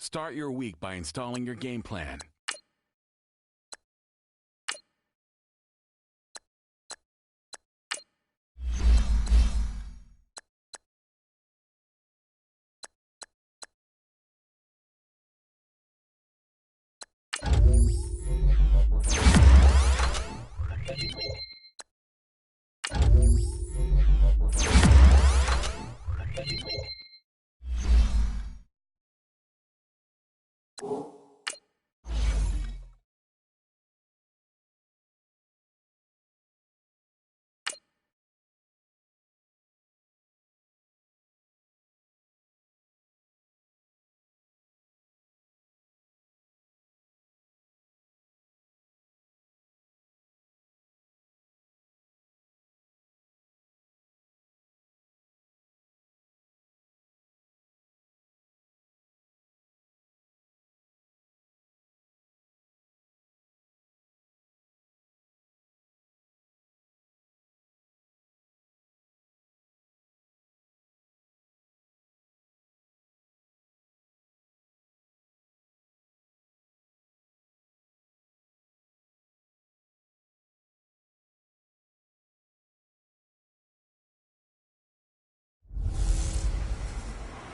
Start your week by installing your game plan.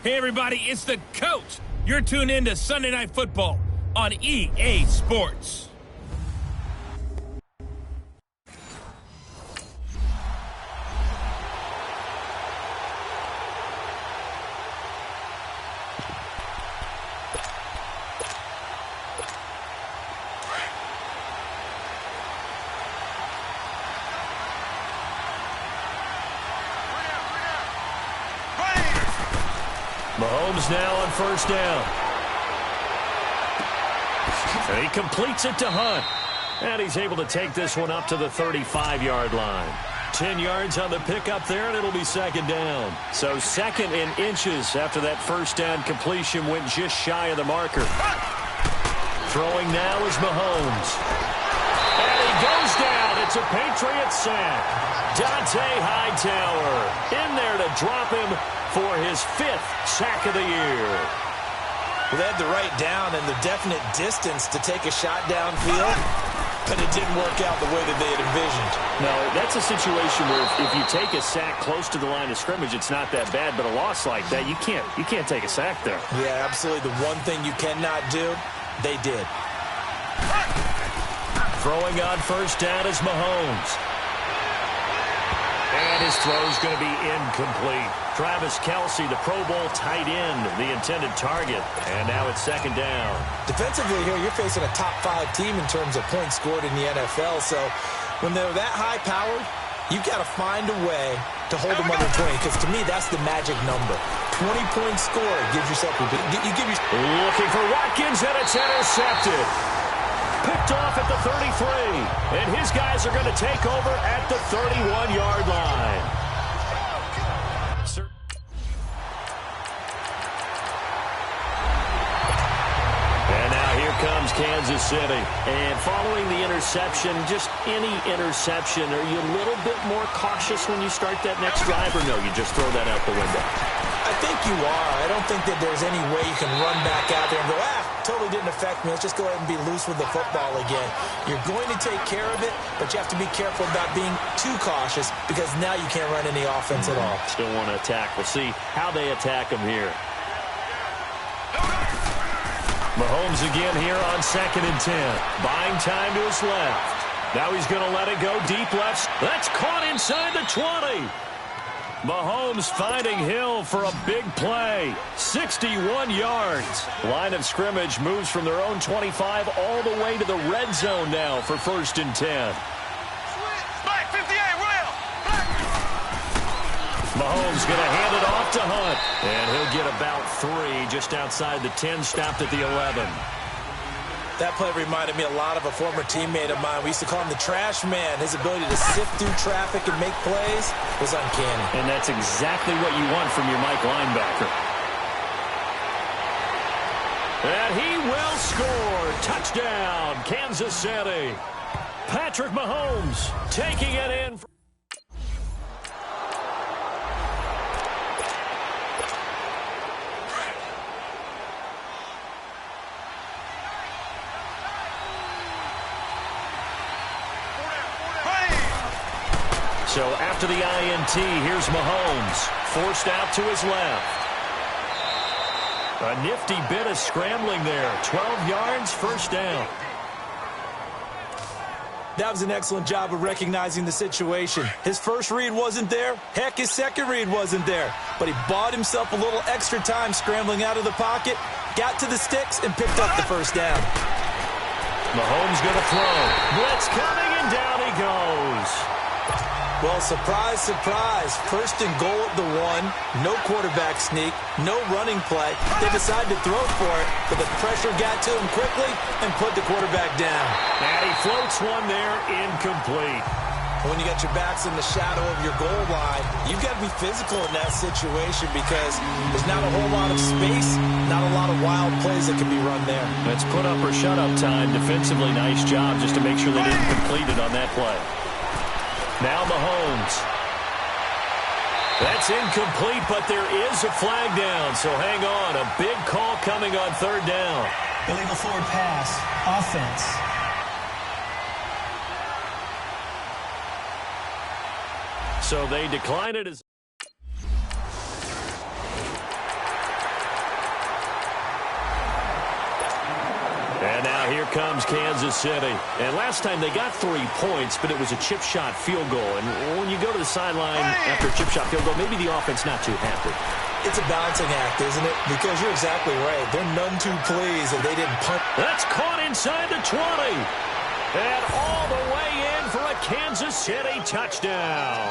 Hey everybody, it's the coach. You're tuned in to Sunday Night Football on EA Sports. Mahomes now on first down. And he completes it to Hunt. And he's able to take this one up to the 35-yard line. 10 yards on the pickup there, and it'll be second down. So second in inches after that first down completion went just shy of the marker. Throwing now is Mahomes. And he goes down. It's a Patriot sack. Dante Hightower in there to drop him for his 5th sack of the year. Well, they had the right down and the definite distance to take a shot downfield, but it didn't work out the way that they had envisioned. No, that's a situation where if you take a sack close to the line of scrimmage, it's not that bad, but a loss like that, you can't take a sack there. Yeah, absolutely. The one thing you cannot do, they did. Throwing on first down is Mahomes. And his throw's going to be incomplete. Travis Kelce, the Pro Bowl tight end, the intended target. And now it's second down. Defensively here, you're facing a top-5 team in terms of points scored in the NFL. So when they're that high-powered, you've got to find a way to hold them under 20. Because to me, that's the magic number. 20-point score gives yourself looking for Watkins, and it's intercepted. Picked off at the 33, and his guys are going to take over at the 31-yard line. And now here comes Kansas City. And following the interception, just any interception, are you a little bit more cautious when you start that next drive, or no, you just throw that out the window? I think you are. I don't think that there's any way you can run back out there and go, totally didn't affect me. Let's just go ahead and be loose with the football again. You're going to take care of it, but you have to be careful about being too cautious because now you can't run any offense at all. Still want to attack. We'll see how they attack him here. Mahomes again here on 2nd and 10. Buying time to his left. Now he's going to let it go deep left. That's caught inside the 20. Mahomes finding Hill for a big play. 61 yards. Line of scrimmage moves from their own 25 all the way to the red zone now for 1st and 10. Mahomes going to hand it off to Hunt. And he'll get about 3 just outside the 10, stopped at the 11. That play reminded me a lot of a former teammate of mine. We used to call him the trash man. His ability to sift through traffic and make plays was uncanny. And that's exactly what you want from your Mike linebacker. And he will score. Touchdown, Kansas City. Patrick Mahomes taking it in. So after the INT, here's Mahomes, forced out to his left. A nifty bit of scrambling there. 12 yards, first down. That was an excellent job of recognizing the situation. His first read wasn't there. Heck, his second read wasn't there. But he bought himself a little extra time scrambling out of the pocket, got to the sticks, and picked up the first down. Mahomes going to throw. Blitz coming, and down he goes. Well, surprise, surprise. First and goal at the 1. No quarterback sneak. No running play. They decide to throw for it, but the pressure got to him quickly and put the quarterback down. And he floats one there, incomplete. When you got your backs in the shadow of your goal line, you've got to be physical in that situation because there's not a whole lot of space, not a lot of wild plays that can be run there. That's put up or shut up time. Defensively, nice job just to make sure they didn't complete it on that play. Now Mahomes. That's incomplete, but there is a flag down, so hang on. A big call coming on third down. Illegal forward pass. Offense. So they decline it as... And now here comes Kansas City. And last time they got 3 points, but it was a chip shot field goal. And when you go to the sideline after a chip shot field goal, maybe the offense not too happy. It's a balancing act, isn't it? Because you're exactly right. They're none too pleased that they didn't punt. That's caught inside the 20. And all the way in for a Kansas City touchdown.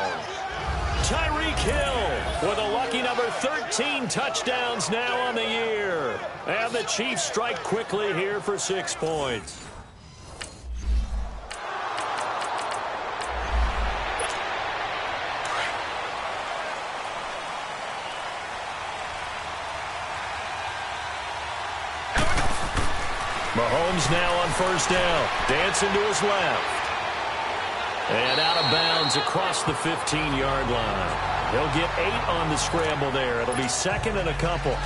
Tyreek Hill with a lucky number 13 touchdowns now on the year. And the Chiefs strike quickly here for 6 points. Mahomes now on first down. Dancing to his left. And out of bounds across the 15-yard line. He'll get 8 on the scramble there. It'll be second and a couple.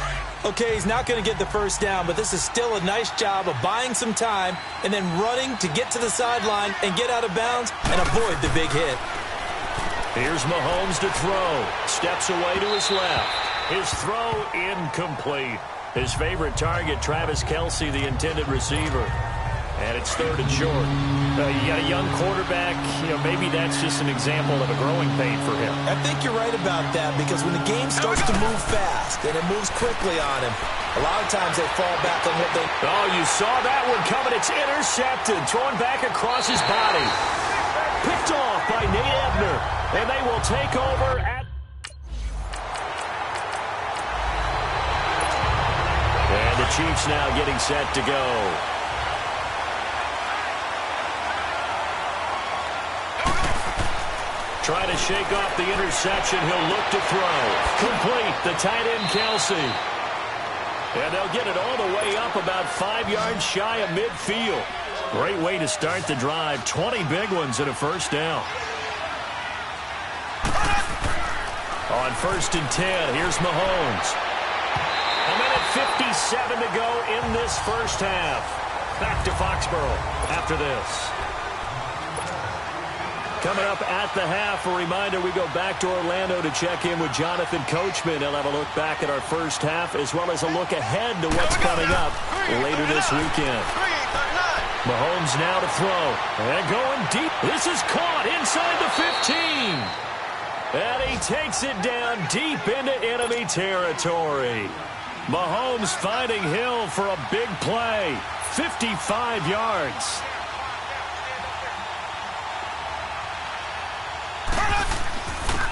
Okay, he's not going to get the first down, but this is still a nice job of buying some time and then running to get to the sideline and get out of bounds and avoid the big hit. Here's Mahomes to throw. Steps away to his left. His throw incomplete. His favorite target, Travis Kelce, the intended receiver. And it's third and short. You got a young quarterback. Maybe that's just an example of a growing pain for him. I think you're right about that because when the game starts to move fast and it moves quickly on him, a lot of times they fall back on what they... Oh, you saw that one coming. It's intercepted. Thrown back across his body. Picked off by Nate Ebner. And they will take over at... And the Chiefs now getting set to go. Trying to shake off the interception. He'll look to throw. Complete. The tight end, Kelce. And they'll get it all the way up about 5 yards shy of midfield. Great way to start the drive. 20 big ones and a first down. On first and 10, here's Mahomes. A minute 57 to go in this first half. Back to Foxborough after this. Coming up at the half, a reminder, we go back to Orlando to check in with Jonathan Coachman. He'll have a look back at our first half as well as a look ahead to what's coming up later this weekend. Mahomes now to throw. And going deep. This is caught inside the 15. And he takes it down deep into enemy territory. Mahomes finding Hill for a big play. 55 yards.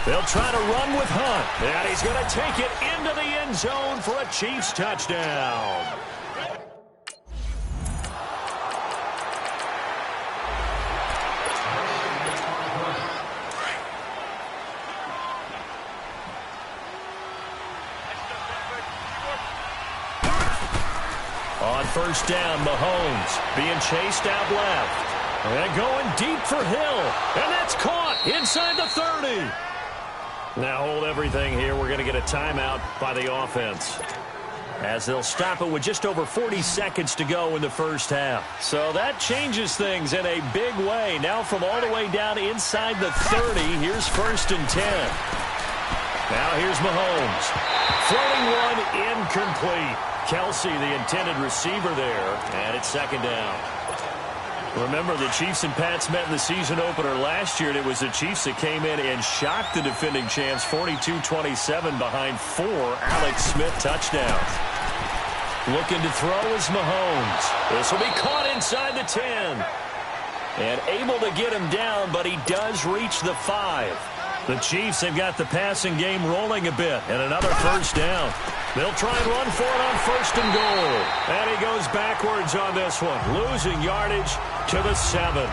They'll try to run with Hunt. And he's going to take it into the end zone for a Chiefs touchdown. On first down, Mahomes being chased out left. And going deep for Hill. And that's caught inside the 30. Now hold everything here. We're going to get a timeout by the offense. as they'll stop it with just over 40 seconds to go in the first half. So that changes things in a big way. Now from all the way down inside the 30, here's 1st and 10. Now here's Mahomes. Throwing one incomplete. Kelsey, the intended receiver there, and it's 2nd down. Remember, the Chiefs and Pats met in the season opener last year, and it was the Chiefs that came in and shocked the defending champs 42-27 behind 4 Alex Smith touchdowns. Looking to throw is Mahomes. This will be caught inside the 10. And able to get him down, but he does reach the 5. The Chiefs have got the passing game rolling a bit, and another 1st down. They'll try and run for it on 1st and goal. And he goes backwards on this one, losing yardage to the 7.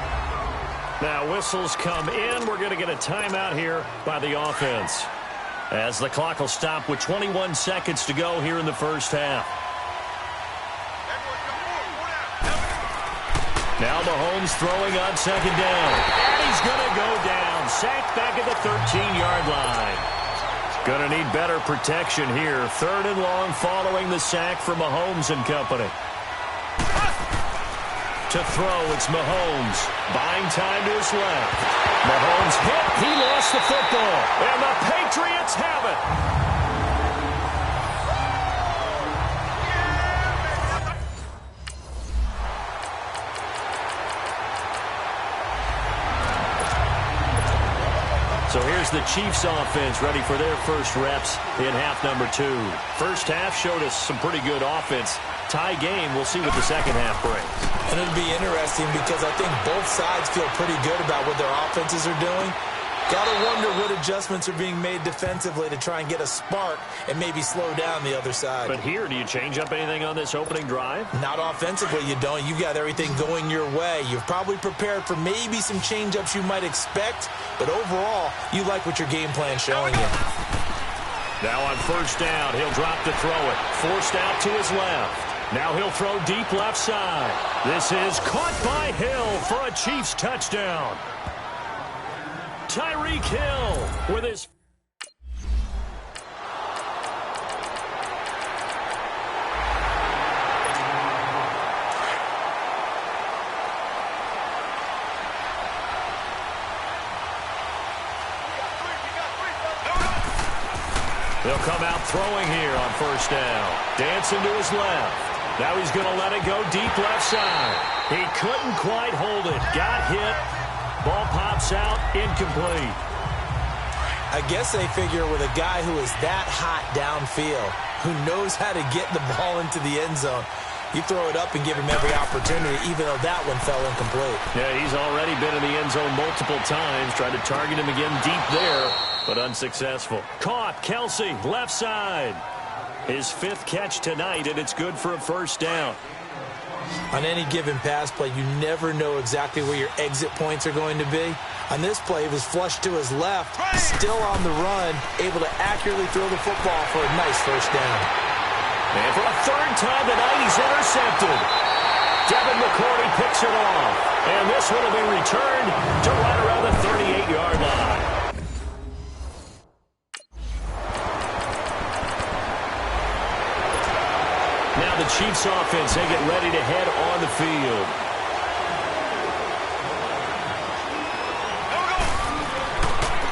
Now whistles come in. We're going to get a timeout here by the offense, as the clock will stop with 21 seconds to go here in the first half. Now Mahomes throwing on 2nd down. And he's going to go down. Sacked back at the 13-yard line. Going to need better protection here. 3rd and long following the sack for Mahomes and company. To throw, it's Mahomes. Buying time to his left. Mahomes hit. He lost the football. And the Patriots have it. So here's the Chiefs offense ready for their first reps in half number 2. First half showed us some pretty good offense. Tie game. We'll see what the second half brings. And it'll be interesting because I think both sides feel pretty good about what their offenses are doing. Gotta wonder what adjustments are being made defensively to try and get a spark and maybe slow down the other side. But here, do you change up anything on this opening drive? Not offensively, you don't. You've got everything going your way. You've probably prepared for maybe some change-ups you might expect, but overall, you like what your game plan's showing you. Now on 1st down, he'll drop to throw it. Forced out to his left. Now he'll throw deep left side. This is caught by Hill for a Chiefs touchdown. Tyreek Hill with his... They'll come out throwing here on 1st down. Dancing to his left. Now he's going to let it go deep left side. He couldn't quite hold it. Got hit. Ball pops out, incomplete. I guess they figure with a guy who is that hot downfield, who knows how to get the ball into the end zone, you throw it up and give him every opportunity, even though that one fell incomplete. Yeah, he's already been in the end zone multiple times, tried to target him again deep there, but unsuccessful. Caught, Kelsey, left side. His 5th catch tonight, and it's good for a 1st down. On any given pass play, you never know exactly where your exit points are going to be. On this play, it was flushed to his left, still on the run, able to accurately throw the football for a nice 1st down. And for a 3rd time tonight, he's intercepted. Devin McCourty picks it off. And this one will be returned to right around the 38-yard line. Now the Chiefs offense, they get ready to head on the field.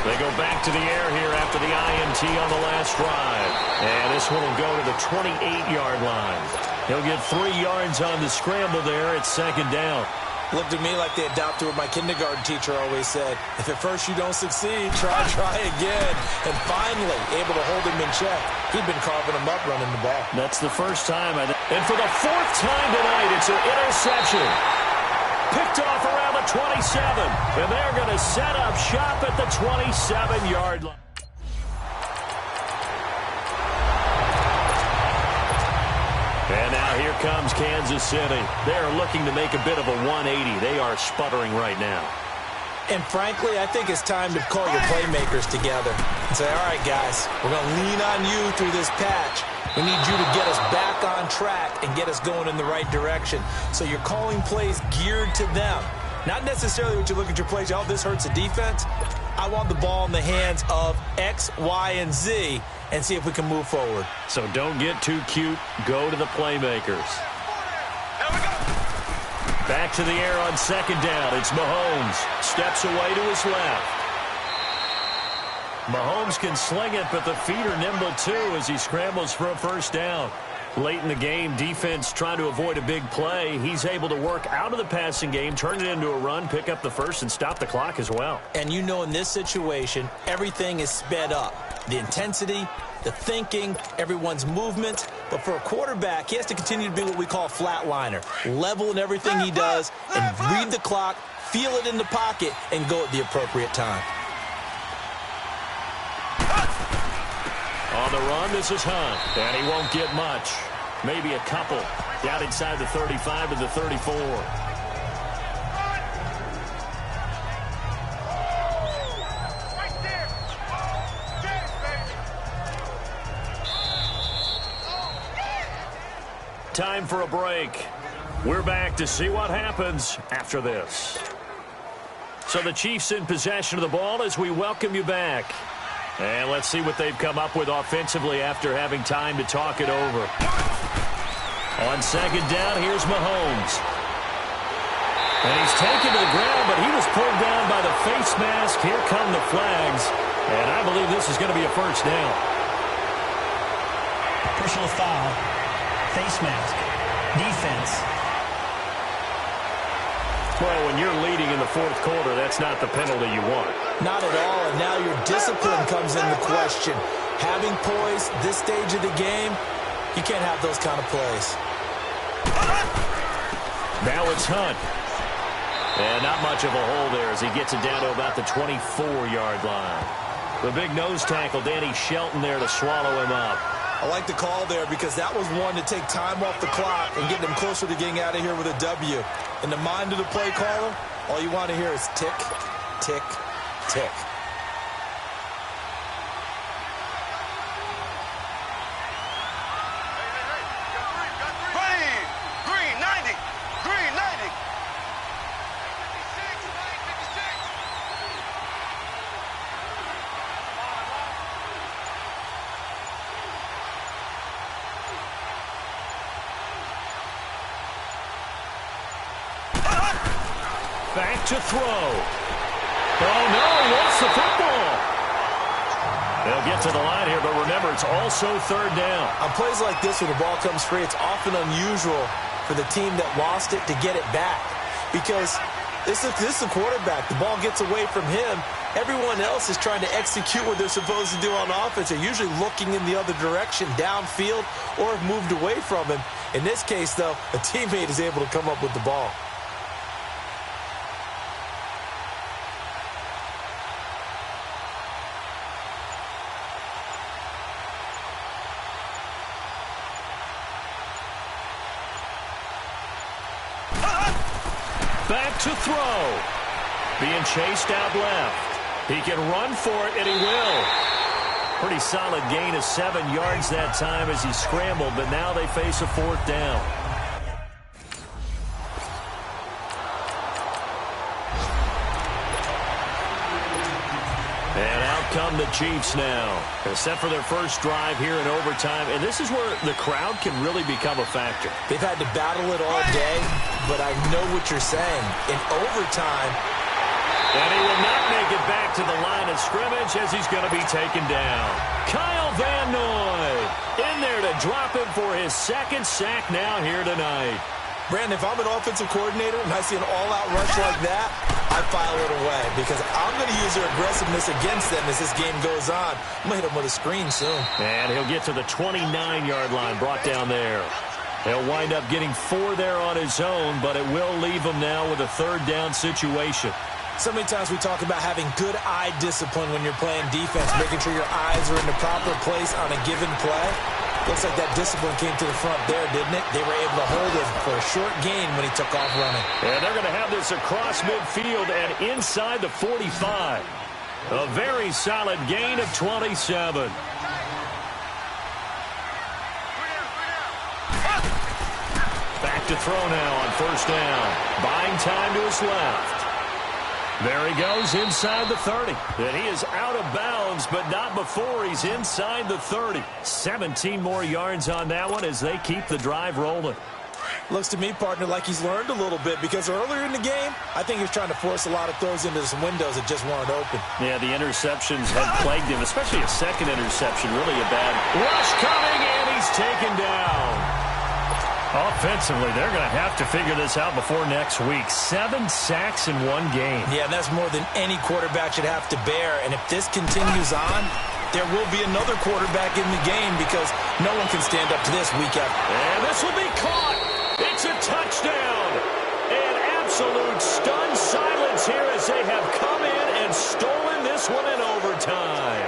They go back to the air here after the INT on the last drive. And this one will go to the 28-yard line. He'll get 3 yards on the scramble there. It's 2nd down. Looked at me like they adopted what my kindergarten teacher always said. If at first you don't succeed, try again. And finally, able to hold him in check. He'd been carving him up running the ball. That's the first time. And for the 4th time tonight, it's an interception. Picked off around the 27. And they're going to set up shop at the 27-yard line. And now here comes Kansas City. They're looking to make a bit of a 180. They are sputtering right now. And frankly, I think it's time to call your playmakers together and say, all right, guys, we're going to lean on you through this patch. We need you to get us back on track and get us going in the right direction. So you're calling plays geared to them. Not necessarily what you look at your plays, oh, this hurts the defense. I want the ball in the hands of X, Y, and Z. and see if we can move forward. So don't get too cute. Go to the playmakers. Back to the air on second down. It's Mahomes. Steps away to his left. Mahomes can sling it, but the feet are nimble too as he scrambles for a first down. Late in the game, defense trying to avoid a big play. He's able to work out of the passing game, turn it into a run, pick up the first, and stop the clock as well. And you know in this situation, everything is sped up. The intensity, the thinking, everyone's movement. But for a quarterback, he has to continue to be what we call a flatliner. Level in everything he does and read the clock, feel it in the pocket, and go at the appropriate time. On the run, this is Hunt, and he won't get much. Maybe a couple. Down inside the 35 to the 34. Time for a break. We're back to see what happens after this. So the Chiefs in possession of the ball as we welcome you back. And let's see what they've come up with offensively after having time to talk it over. On second down, here's Mahomes. And he's taken to the ground, but he was pulled down by the face mask. Here come the flags. And I believe this is going to be a first down. Personal foul. Face mask. Defense. Well, when you're leading in the fourth quarter, that's not the penalty you want. Not at all, and now your discipline comes into question. Having poise this stage of the game, you can't have those kind of plays. Now it's Hunt. And not much of a hole there as he gets it down to about the 24-yard line. The big nose tackle, Danny Shelton, there to swallow him up. I like the call there because that was one to take time off the clock and get them closer to getting out of here with a W. In the mind of the play caller, all you want to hear is tick, tick, tick. Green, 90. Green, 90. Back to throw. Oh, no, he wants the football. They'll get to the line here, but remember, it's also third down. On plays like this where the ball comes free, it's often unusual for the team that lost it to get it back because this is the quarterback. The ball gets away from him. Everyone else is trying to execute what they're supposed to do on offense. They're usually looking in the other direction, downfield, or have moved away from him. In this case, though, a teammate is able to come up with the ball. Back to throw. Being chased out left. He can run for it, and he will. Pretty solid gain of 7 yards that time as he scrambled, but now they face a fourth down. And out come the Chiefs now. Except for their first drive here in overtime. And this is where the crowd can really become a factor. They've had to battle it all day, but I know what you're saying. In overtime. And he will not make it back to the line of scrimmage as he's going to be taken down. Kyle Van Noy in there to drop him for his second sack now here tonight. Brandon, if I'm an offensive coordinator and I see an all-out rush like that, I file it away because I'm going to use their aggressiveness against them as this game goes on. I'm going to hit them with a screen soon. And he'll get to the 29-yard line, brought down there. He'll wind up getting 4 there on his own, but it will leave him now with a third down situation. So many times we talk about having good eye discipline when you're playing defense, making sure your eyes are in the proper place on a given play. Looks like that discipline came to the front there, didn't it? They were able to hold him for a short gain when he took off running. And they're going to have this across midfield and inside the 45. A very solid gain of 27. Back to throw now on first down. Buying time to his left. There he goes inside the 30. And he is out of bounds, but not before he's inside the 30. 17 more yards on that one as they keep the drive rolling. Looks to me, partner, like he's learned a little bit because earlier in the game, I think he was trying to force a lot of throws into some windows that just weren't open. Yeah, the interceptions had plagued him, especially a second interception. Really a bad rush coming, and he's taken down. Offensively, they're going to have to figure this out before next week. 7 sacks in one game. Yeah, that's more than any quarterback should have to bear. And if this continues on, there will be another quarterback in the game because no one can stand up to this week after. And this will be caught. It's a touchdown. An absolute stunned silence here as they have come in and stolen this one in overtime.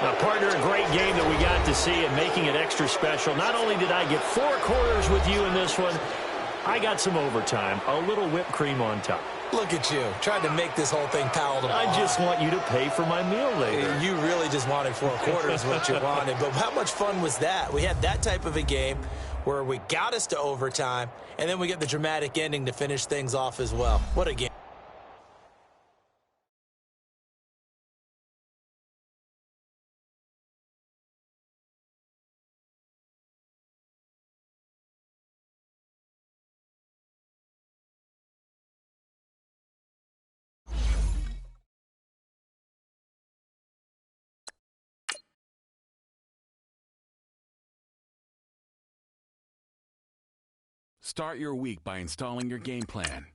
Now, partner, a great game that we got to see and making it extra special. Not only did I get 4 quarters with you in this one, I got some overtime, a little whipped cream on top. Look at you, trying to make this whole thing palatable. I just want you to pay for my meal later. You really just wanted 4 quarters what you wanted. But how much fun was that? We had that type of a game where we got us to overtime, and then we get the dramatic ending to finish things off as well. What a game. Start your week by installing your game plan.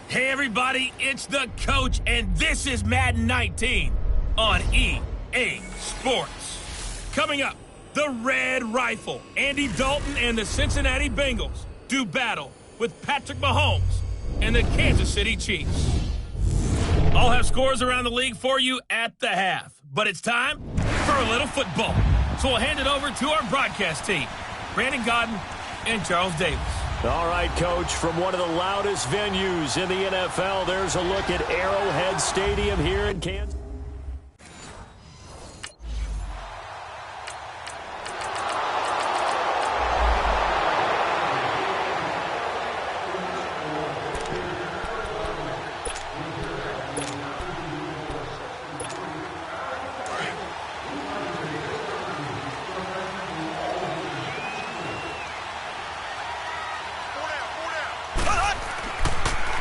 Hey everybody, it's the coach, and this is Madden 19 on EA Sports. Coming up, the Red Rifle, Andy Dalton and the Cincinnati Bengals do battle with Patrick Mahomes and the Kansas City Chiefs. I'll have scores around the league for you at the half, but it's time for a little football. So we'll hand it over to our broadcast team, Brandon Godden and Charles Davis. All right, Coach, from one of the loudest venues in the NFL, there's a look at Arrowhead Stadium here in Kansas.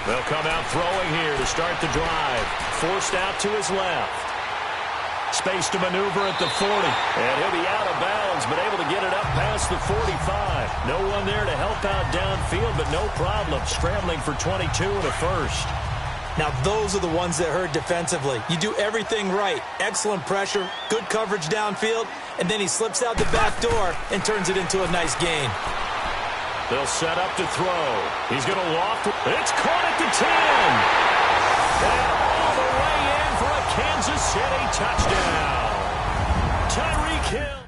They'll come out throwing here to start the drive. Forced out to his left. Space to maneuver at the 40. And he'll be out of bounds, but able to get it up past the 45. No one there to help out downfield, but no problem. Scrambling for 22 and a first. Now, those are the ones that hurt defensively. You do everything right. Excellent pressure, good coverage downfield, and then he slips out the back door and turns it into a nice gain. They'll set up to throw. He's going to loft. It's caught at the 10. And all the way in for a Kansas City touchdown. Tyreek Hill.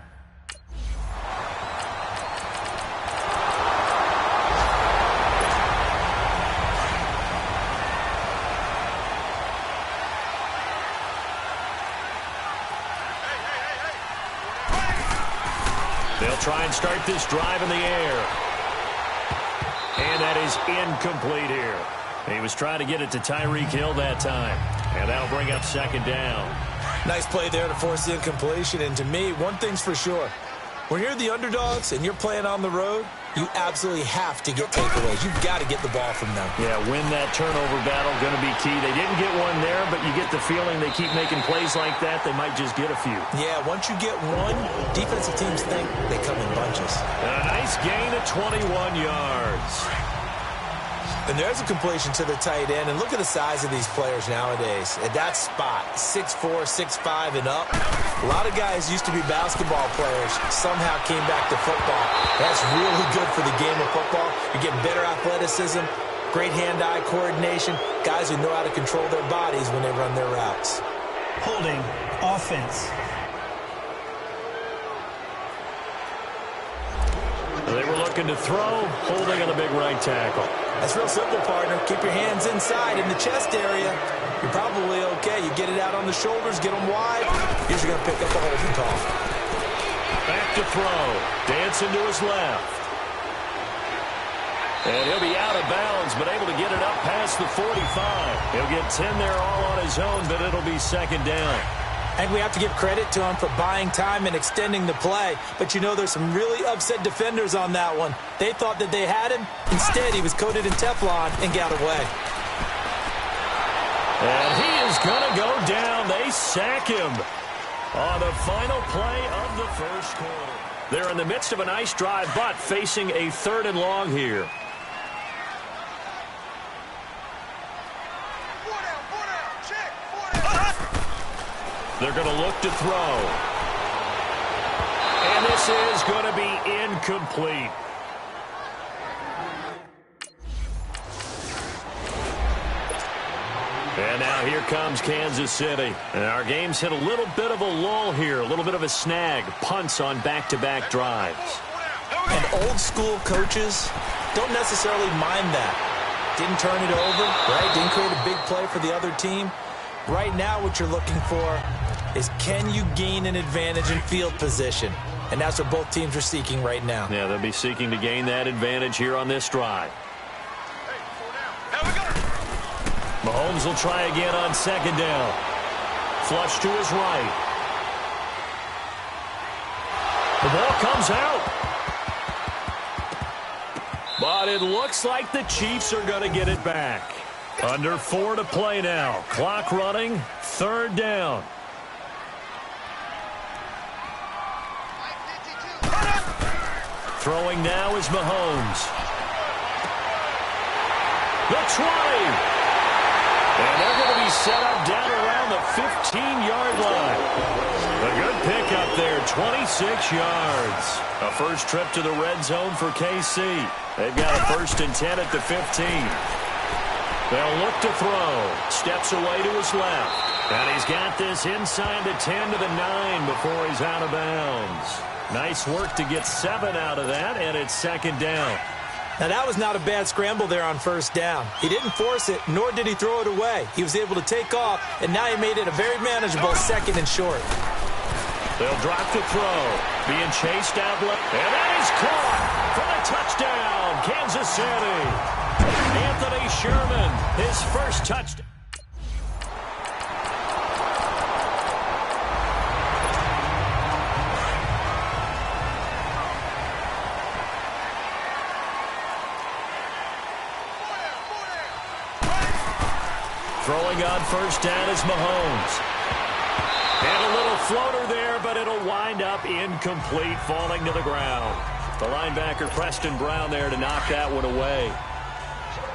They'll try and start this drive in the air. And that is incomplete here. He was trying to get it to Tyreek Hill that time. And that'll bring up second down. Nice play there to force the incompletion. And to me, one thing's for sure. When you're the underdogs and you're playing on the road, you absolutely have to get takeaways. You've got to get the ball from them. Yeah, win that turnover battle, going to be key. They didn't get one there, but you get the feeling they keep making plays like that, they might just get a few. Yeah, once you get one, defensive teams think they come in bunches. And a nice gain of 21 yards. And there's a completion to the tight end. And look at the size of these players nowadays. At that spot, 6'4", 6'5", and up. A lot of guys used to be basketball players, somehow came back to football. That's really good for the game of football. You're getting better athleticism, great hand-eye coordination, guys who know how to control their bodies when they run their routes. Holding, offense. They were looking to throw, holding on the big right tackle. That's real simple, partner. Keep your hands inside in the chest area. You're probably okay. You get it out on the shoulders, get them wide. Usually going to pick up a holding call. Back to throw. Dancing to his left. And he'll be out of bounds, but able to get it up past the 45. He'll get 10 there all on his own, but it'll be second down. And we have to give credit to him for buying time and extending the play. But you know, there's some really upset defenders on that one. They thought that they had him. Instead, he was coated in Teflon and got away. And he is going to go down. They sack him on the final play of the first quarter. They're in the midst of a nice drive, but facing a 3rd and long here. They're going to look to throw. And this is going to be incomplete. And now here comes Kansas City. And our game's hit a little bit of a lull here, a little bit of a snag. Punts on back-to-back drives. And old-school coaches don't necessarily mind that. Didn't turn it over, right? Didn't create a big play for the other team. Right now what you're looking for is, can you gain an advantage in field position? And that's what both teams are seeking right now. Yeah, they'll be seeking to gain that advantage here on this drive. Mahomes will try again on 2nd down. Flush to his right. The ball comes out. But it looks like the Chiefs are going to get it back. Under 4 to play now. Clock running. 3rd down. Throwing now is Mahomes. The 20. And they're going to be set up down around the 15-yard line. A good pickup there, 26 yards. A first trip to the red zone for KC. They've got a 1st and 10 at the 15. They'll look to throw. Steps away to his left. And he's got this inside the 10 to the 9 before he's out of bounds. Nice work to get 7 out of that, and it's 2nd down. Now, that was not a bad scramble there on 1st down. He didn't force it, nor did he throw it away. He was able to take off, and now he made it a very manageable 2nd and short. They'll drop to throw. Being chased out left. And that is caught for the touchdown, Kansas City. Anthony Sherman, his first touchdown. Throwing on 1st down is Mahomes. And a little floater there, but it'll wind up incomplete, falling to the ground. The linebacker, Preston Brown, there to knock that one away.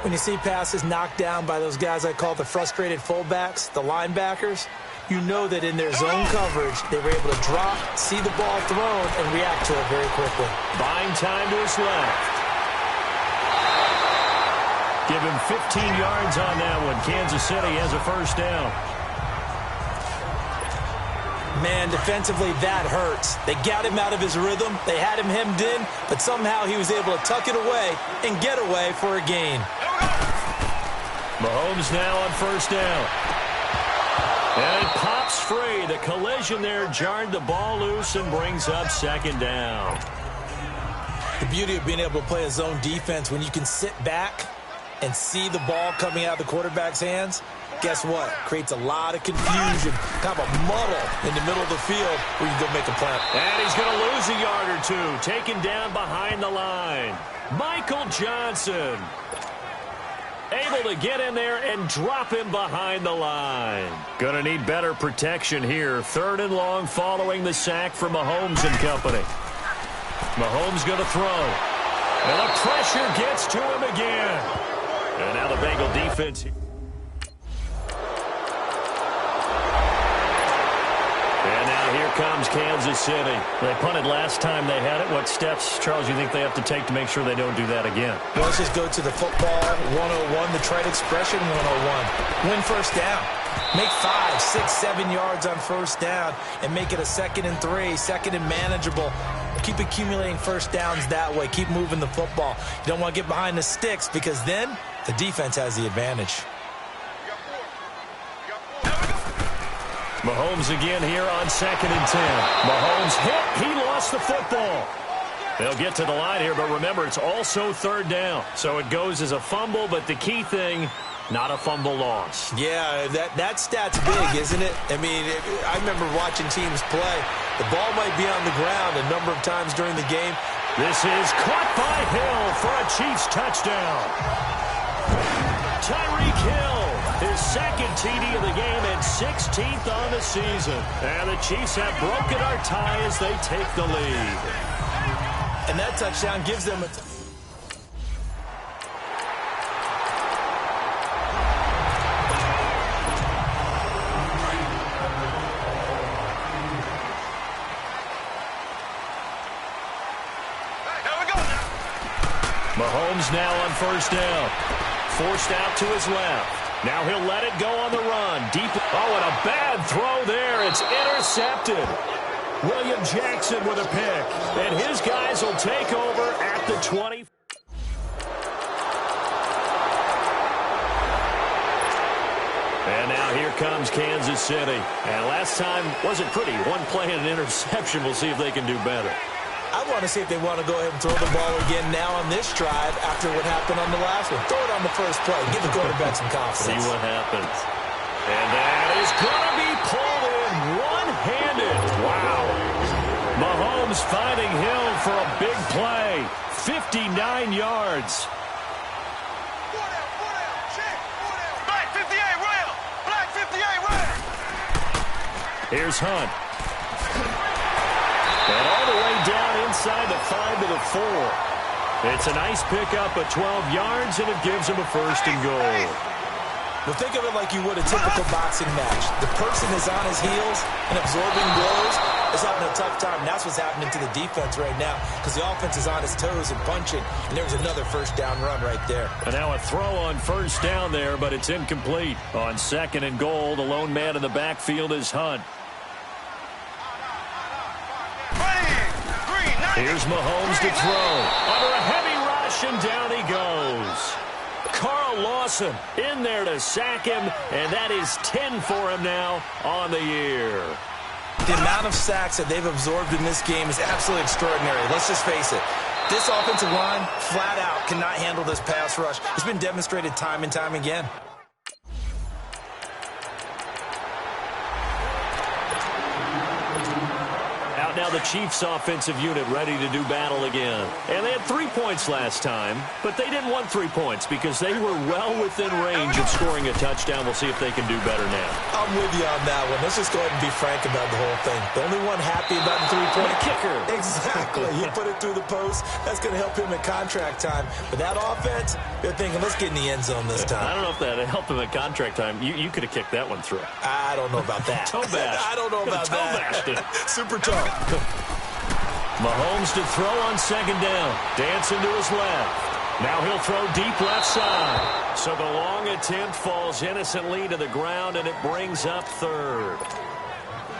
When you see passes knocked down by those guys I call the frustrated fullbacks, the linebackers, you know that in their zone coverage, they were able to drop, see the ball thrown, and react to it very quickly. Buying time to his left. Give him 15 yards on that one. Kansas City has a 1st down. Man, defensively, that hurts. They got him out of his rhythm. They had him hemmed in, but somehow he was able to tuck it away and get away for a gain. Mahomes now on 1st down. And it pops free. The collision there jarred the ball loose and brings up 2nd down. The beauty of being able to play a zone defense when you can sit back and see the ball coming out of the quarterback's hands, guess what? Creates a lot of confusion, kind of a muddle in the middle of the field where you go make a play. And he's going to lose a yard or number 2, taken down behind the line. Michael Johnson. Able to get in there and drop him behind the line. Gonna need better protection here. 3rd and long following the sack from Mahomes and company. Mahomes gonna throw. And the pressure gets to him again. And now the Bengal defense. And now here comes Kansas City. They punted last time they had it. What steps, Charles, you think they have to take to make sure they don't do that again? Well, let's just go to the football 101, the trade expression 101. Win first down. Make 5, 6, 7 yards on first down and make it a 2nd and 3, 2nd and manageable. Keep accumulating first downs that way. Keep moving the football. You don't want to get behind the sticks because then the defense has the advantage. Mahomes again here on 2nd and 10. Mahomes hit. He lost the football. They'll get to the line here, but remember, it's also 3rd down. So it goes as a fumble, but the key thing, not a fumble loss. Yeah, that stat's big, isn't it? I mean, I remember watching teams play. The ball might be on the ground a number of times during the game. This is caught by Hill for a Chiefs touchdown. Tyreek Hill, his 2nd TD of the game and 16th on the season. And the Chiefs have broken our tie as they take the lead. And that touchdown gives them a... Mahomes now on first down. Forced out to his left. Now he'll let it go on the run. Deep. Oh, and a bad throw there. It's intercepted. William Jackson with a pick. And his guys will take over at the 20. And now here comes Kansas City. And last time wasn't pretty. One play and an interception. We'll see if they can do better. I want to see if they want to go ahead and throw the ball again now on this drive after what happened on the last one. Throw it on the first play. Give the quarterback some confidence. See what happens. And that is going to be pulled in one-handed. Wow. Mahomes finding Hill for a big play. 59 yards. Black 58 rail. Black 58 rail. Here's Hunt. And all the way down inside the 5 to the 4. It's a nice pickup of 12 yards, and it gives him a 1st and goal. Well, think of it like you would a typical boxing match. The person is on his heels and absorbing blows is having a tough time. That's what's happening to the defense right now because the offense is on his toes and punching, and there was another first down run right there. And now a throw on first down there, but it's incomplete. On 2nd and goal, the lone man in the backfield is Hunt. Here's Mahomes to throw. Under a heavy rush, and down he goes. Carl Lawson in there to sack him, and that is 10 for him now on the year. The amount of sacks that they've absorbed in this game is absolutely extraordinary. Let's just face it. This offensive line, flat out, cannot handle this pass rush. It's been demonstrated time and time again. Now the Chiefs offensive unit ready to do battle again. And they had 3 points last time, but they didn't want 3 points because they were well within range of scoring a touchdown. We'll see if they can do better now. I'm with you on that one. Let's just go ahead and be frank about the whole thing. The only one happy about the 3-point kicker. Exactly. He put it through the post. That's going to help him at contract time. But that offense, they're thinking, let's get in the end zone this time. I don't know if that helped him at contract time. You could have kicked that one through. I don't know about that. Toe bash. I don't know about that. Super tough. Mahomes to throw on 2nd down. Dancing to his left. Now he'll throw deep left side. So the long attempt falls innocently to the ground, and it brings up 3rd.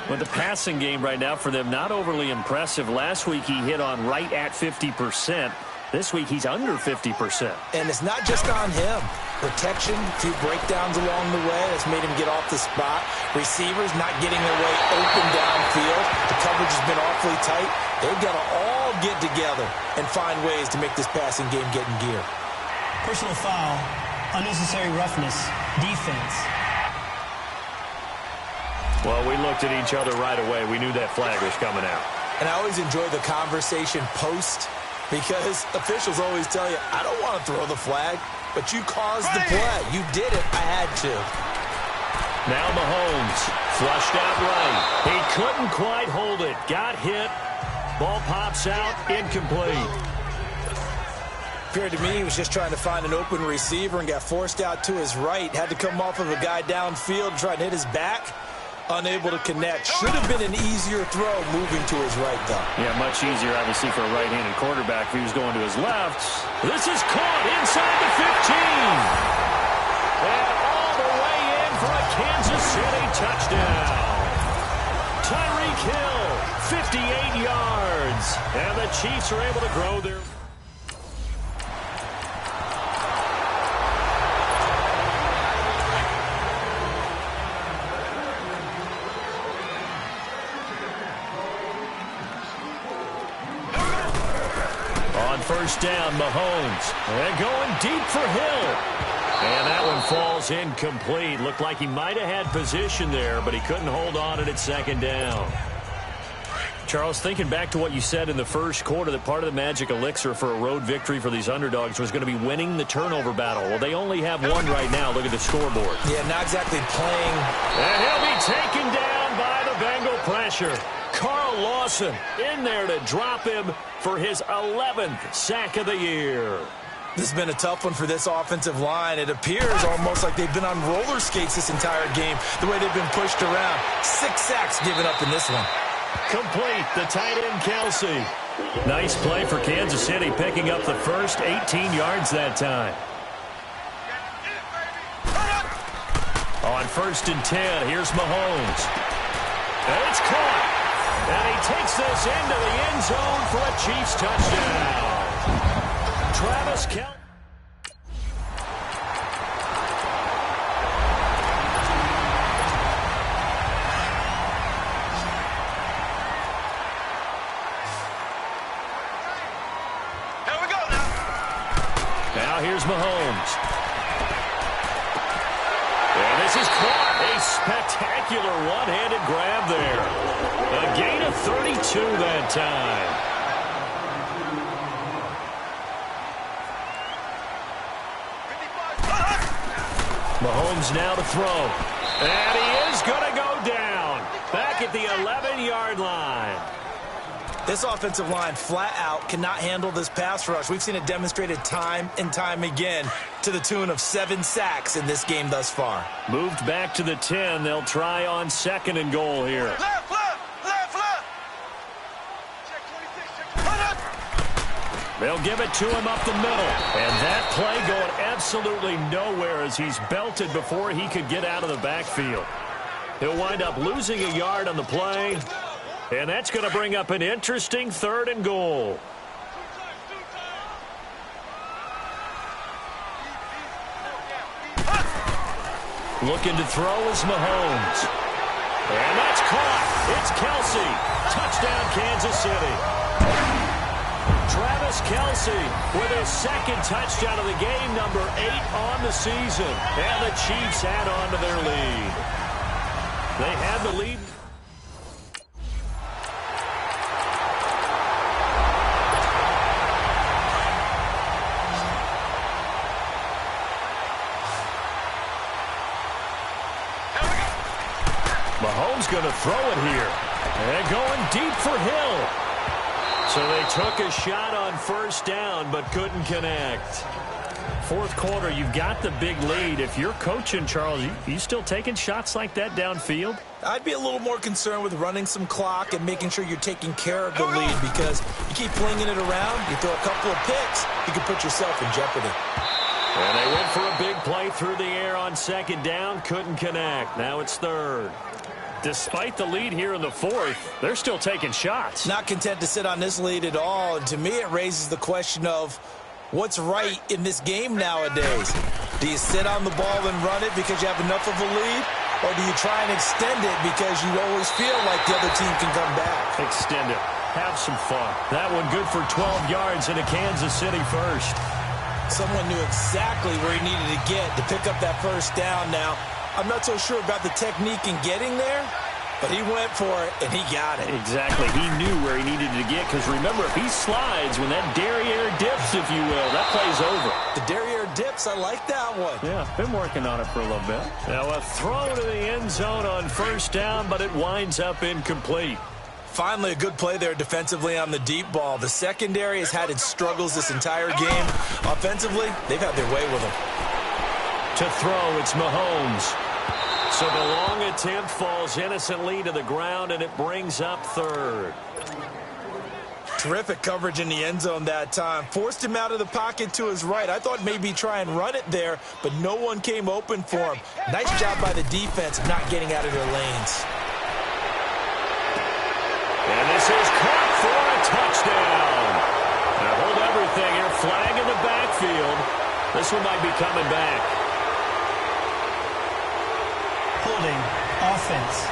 With the passing game right now for them, not overly impressive. Last week he hit on right at 50%. This week he's under 50%. And it's not just on him. Protection, a few breakdowns along the way. That's made him get off the spot. Receivers not getting their way open downfield. The coverage has been awfully tight. They've got to all get together and find ways to make this passing game get in gear. Personal foul, unnecessary roughness, defense. Well, we looked at each other right away. We knew that flag was coming out. And I always enjoy the conversation post because officials always tell you, I don't want to throw the flag, but you caused the play. You did it. I had to. Now Mahomes, flushed out right. He couldn't quite hold it. Got hit. Ball pops out, incomplete. Appeared to me he was just trying to find an open receiver and got forced out to his right. Had to come off of a guy downfield, try to hit his back. Unable to connect. Should have been an easier throw moving to his right, though. Yeah, much easier, obviously, for a right-handed quarterback if he was going to his left. This is caught inside the 15. And all the way in for a Kansas City touchdown. Tyreek Hill, 58 yards. And the Chiefs are able to grow their... First down, Mahomes. And going deep for Hill. And that one falls incomplete. Looked like he might have had position there, but he couldn't hold on at second down. Charles, thinking back to what you said in the first quarter, that part of the magic elixir for a road victory for these underdogs was going to be winning the turnover battle. Well, they only have one right now. Look at the scoreboard. Yeah, not exactly playing. And he'll be taken down by the Bengal pressure. Carl Lawson in there to drop him for his 11th sack of the year. This has been a tough one for this offensive line. It appears almost like they've been on roller skates this entire game, the way they've been pushed around. 6 sacks given up in this one. Complete, the tight end Kelsey. Nice play for Kansas City, picking up the first 18 yards that time. On 1st and 10, here's Mahomes. And it's caught. And he takes this into the end zone for a Chiefs touchdown. Travis Kelce. Now here's Mahomes. And this is caught. A spectacular one-handed grab there. A gain of 32 that time. Mahomes now to throw. And he is going to go down. Back at the 11-yard line. This offensive line flat out cannot handle this pass rush. We've seen it demonstrated time and time again to the tune of 7 sacks in this game thus far. Moved back to the 10. They'll try on 2nd and goal here. Left, left, left, left. Check 26. They'll give it to him up the middle. And that play going absolutely nowhere as he's belted before he could get out of the backfield. He'll wind up losing a yard on the play. And that's going to bring up an interesting 3rd and goal. Looking to throw is Mahomes. And that's caught. It's Kelce. Touchdown, Kansas City. Travis Kelce with his 2nd touchdown of the game, number 8 on the season. And the Chiefs add on to their lead. They had the lead. Mahomes going to throw it here. And going deep for Hill. So they took a shot on 1st down, but couldn't connect. 4th quarter, you've got the big lead. If you're coaching, Charles, you still taking shots like that downfield? I'd be a little more concerned with running some clock and making sure you're taking care of the lead, because you keep flinging it around, you throw a couple of picks, you can put yourself in jeopardy. And they went for a big play through the air on 2nd down, couldn't connect. Now it's 3rd. Despite the lead here in the 4th, they're still taking shots. Not content to sit on this lead at all. And to me, it raises the question of what's right in this game nowadays. Do you sit on the ball and run it because you have enough of a lead? Or do you try and extend it because you always feel like the other team can come back? Extend it. Have some fun. That one good for 12 yards into Kansas City first. Someone knew exactly where he needed to get to pick up that 1st down now. I'm not so sure about the technique in getting there, But he went for it, and he got it. Exactly. He knew where he needed to get, because remember, if he slides, when that derriere dips, if you will, that play's over. The derriere dips, I like that one. Yeah, been working on it for a little bit. Now a throw to the end zone on first down, but it winds up incomplete. Finally, a good play there defensively on the deep ball. The secondary has had its struggles this entire game. Offensively, they've had their way with him. To throw, it's Mahomes. So the long attempt falls innocently to the ground, and it brings up third. Terrific coverage in the end zone that time. Forced him out of the pocket to his right. I thought maybe try and run it there, but no one came open for him. Nice job by the defense of not getting out of their lanes. And this is caught for a touchdown. Now hold everything here. Flag in the backfield. This one might be coming back. Holding. Offense.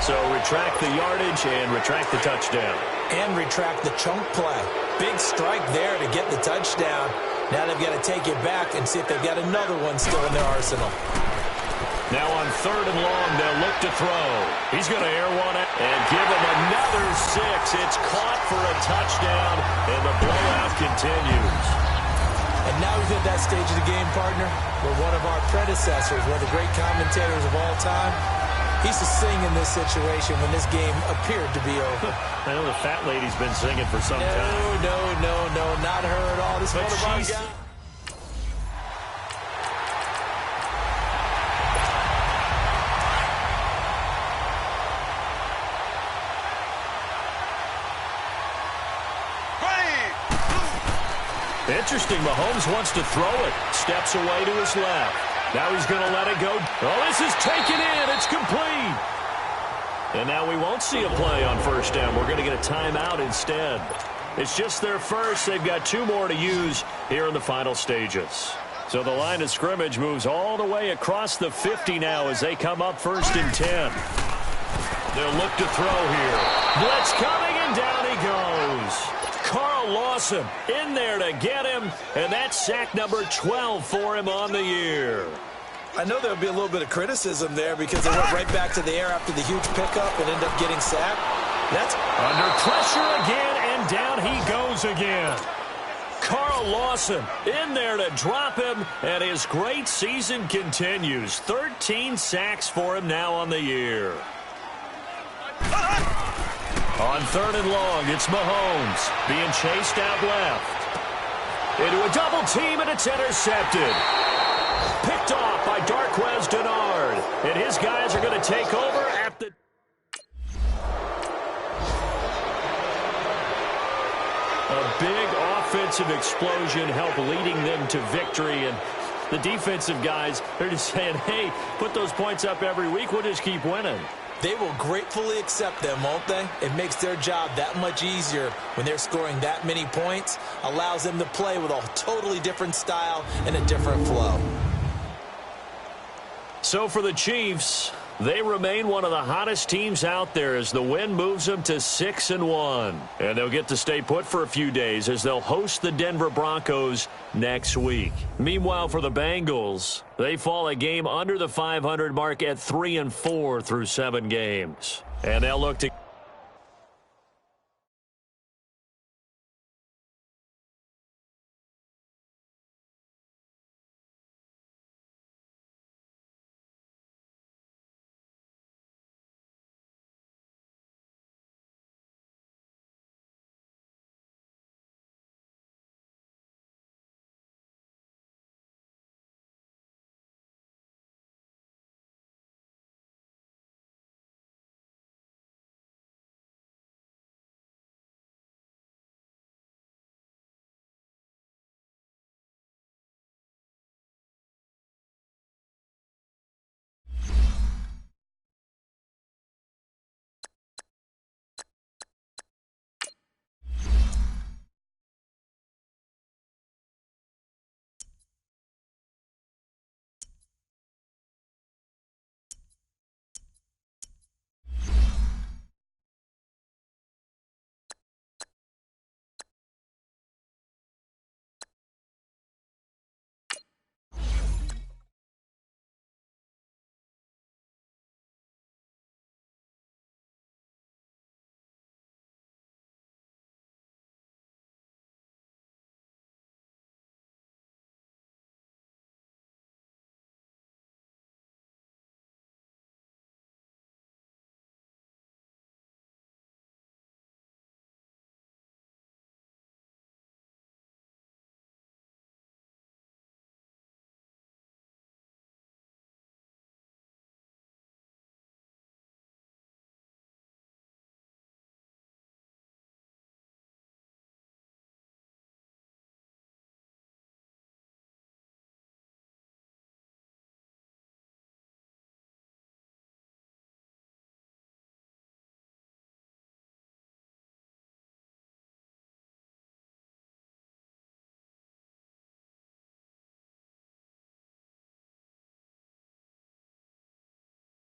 So retract the yardage and retract the touchdown. And retract the chunk play. Big strike there to get the touchdown. Now they've got to take it back and see if they've got another one still in their arsenal. Now on third and long, they'll look to throw. He's going to air one and give him another 6. It's caught for a touchdown, and the blowout continues. And now we've hit that stage of the game, partner, where one of our predecessors, one of the great commentators of all time, he used to sing in this situation when this game appeared to be over. I know the fat lady's been singing for some time. No, not her at all. This is one of our guys. Interesting. Mahomes wants to throw it. Steps away to his left. Now he's going to let it go. Oh, this is taken in. It's complete. And now we won't see a play on first down. We're going to get a timeout instead. It's just their first. They've got 2 more to use here in the final stages. So the line of scrimmage moves all the way across the 50 now as they come up 1st and 10. They'll look to throw here. Blitz coming, and down he goes. Carl Lawson in there to get him, and that's sack number 12 for him on the year. I know there'll be a little bit of criticism there because they went right back to the air after the huge pickup and ended up getting sacked. That's under pressure again, and down he goes again. Carl Lawson in there to drop him, and his great season continues. 13 sacks for him now on the year. On third and long, it's Mahomes being chased out left. Into a double team, and it's intercepted. Picked off by Darquez Denard. And his guys are going to take over at the... A big offensive explosion helped leading them to victory. And the defensive guys, they're just saying, hey, put those points up every week. We'll just keep winning. They will gratefully accept them, won't they? It makes their job that much easier when they're scoring that many points. Allows them to play with a totally different style and a different flow. So for the Chiefs, they remain one of the hottest teams out there as the win moves them to 6-1. And they'll get to stay put for a few days as they'll host the Denver Broncos next week. Meanwhile, for the Bengals, they fall a game under the 500 mark at 3-4 through 7 games. And they'll look to...